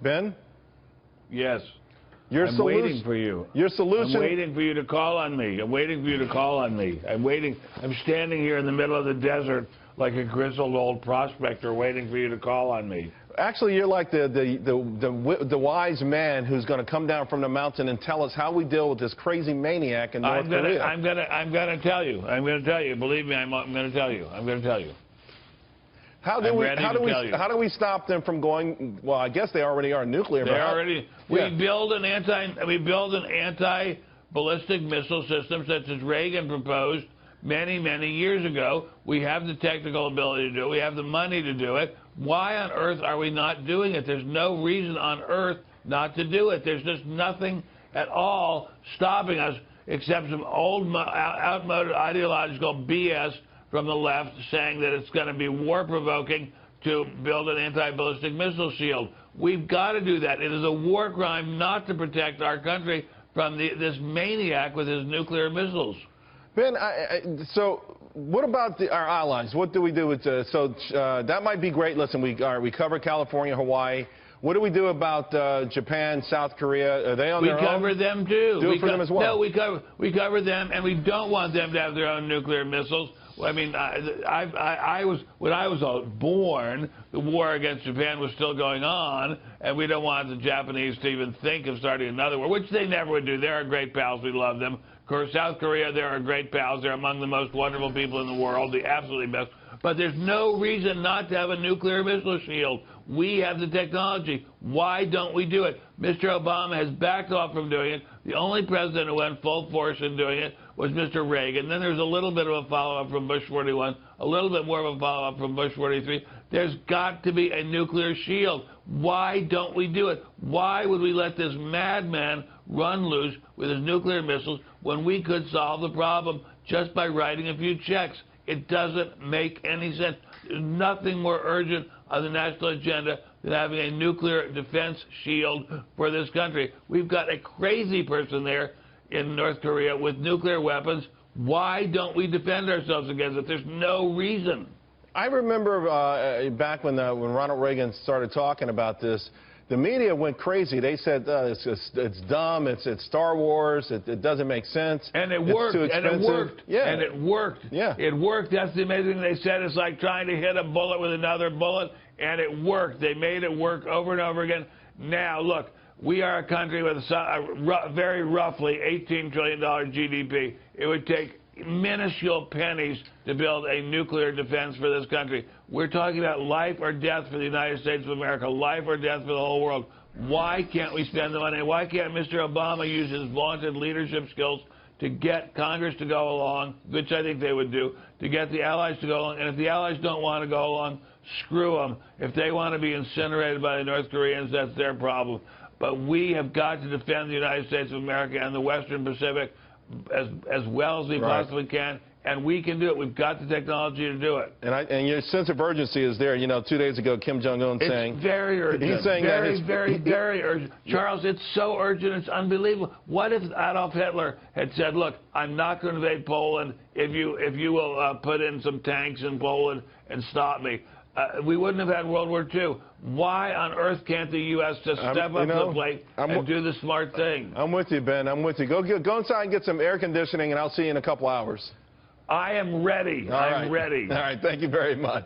Ben? Yes. I'm waiting for you. Your solution? I'm waiting for you to call on me. I'm waiting for you to call on me. I'm waiting. I'm standing here in the middle of the desert like a grizzled old prospector waiting for you to call on me. Actually, you're like the wise man who's going to come down from the mountain and tell us how we deal with this crazy maniac in North Korea. I'm gonna tell you. I'm gonna tell you. Believe me, I'm gonna tell you. I'm gonna tell you. How do we stop them from going? Well, I guess they already are nuclear. We build an anti-ballistic missile system such as Reagan proposed many years ago. We have the technical ability to do it. We have the money to do it. Why on earth are we not doing it? There's no reason on earth not to do it. There's just nothing at all stopping us except some old, outmoded ideological BS from the left saying that it's going to be war-provoking to build an anti-ballistic missile shield. We've got to do that. It is a war crime not to protect our country from this maniac with his nuclear missiles. Ben, so what about our allies? What do we do with that might be great. Listen, we cover California, Hawaii. What do we do about Japan, South Korea? Are they on their own? We cover them too. Do it for them as well. No, we cover them, and we don't want them to have their own nuclear missiles. I mean, when I was born, the war against Japan was still going on, and we don't want the Japanese to even think of starting another war, which they never would do. They're our great pals. We love them. Of course, South Korea, they're our great pals. They're among the most wonderful people in the world, the absolutely best. But there's no reason not to have a nuclear missile shield. We have the technology. Why don't we do it? Mr. Obama has backed off from doing it. The only president who went full force in doing it was Mr. Reagan. Then there's a little bit of a follow-up from Bush 41, a little bit more of a follow-up from Bush 43. There's got to be a nuclear shield. Why don't we do it? Why would we let this madman run loose with his nuclear missiles when we could solve the problem just by writing a few checks? It doesn't make any sense. There's nothing more urgent on the national agenda than having a nuclear defense shield for this country. We've got a crazy person there in North Korea with nuclear weapons. Why don't we defend ourselves against it? There's no reason. I remember back when Ronald Reagan started talking about this, the media went crazy. They said it's dumb, it's Star Wars, it doesn't make sense. And it worked. And it worked. Yeah. And it worked. Yeah. It worked. That's the amazing thing. They said it's like trying to hit a bullet with another bullet, and it worked. They made it work over and over again. Now, look, we are a country with very roughly $18 trillion GDP. It would take minuscule pennies to build a nuclear defense for this country. We're talking about life or death for the United States of America, life or death for the whole world. Why can't we spend the money? Why can't Mr. Obama use his vaunted leadership skills to get Congress to go along, which I think they would do, to get the allies to go along? And if the allies don't want to go along, screw them. If they want to be incinerated by the North Koreans, that's their problem. But we have got to defend the United States of America and the Western Pacific as well as we possibly can, and we can do it. We've got the technology to do it. And your sense of urgency is there. You know, 2 days ago, Kim Jong-un saying... It's very urgent. He's saying very urgent. Charles, it's so urgent, it's unbelievable. What if Adolf Hitler had said, look, I'm not going to invade Poland if you will put in some tanks in Poland and stop me? We wouldn't have had World War II. Why on earth can't the U.S. just step up to the plate and do the smart thing? I'm with you, Ben. I'm with you. Go inside and get some air conditioning, and I'll see you in a couple hours. I am ready. I'm ready. All right. Thank you very much.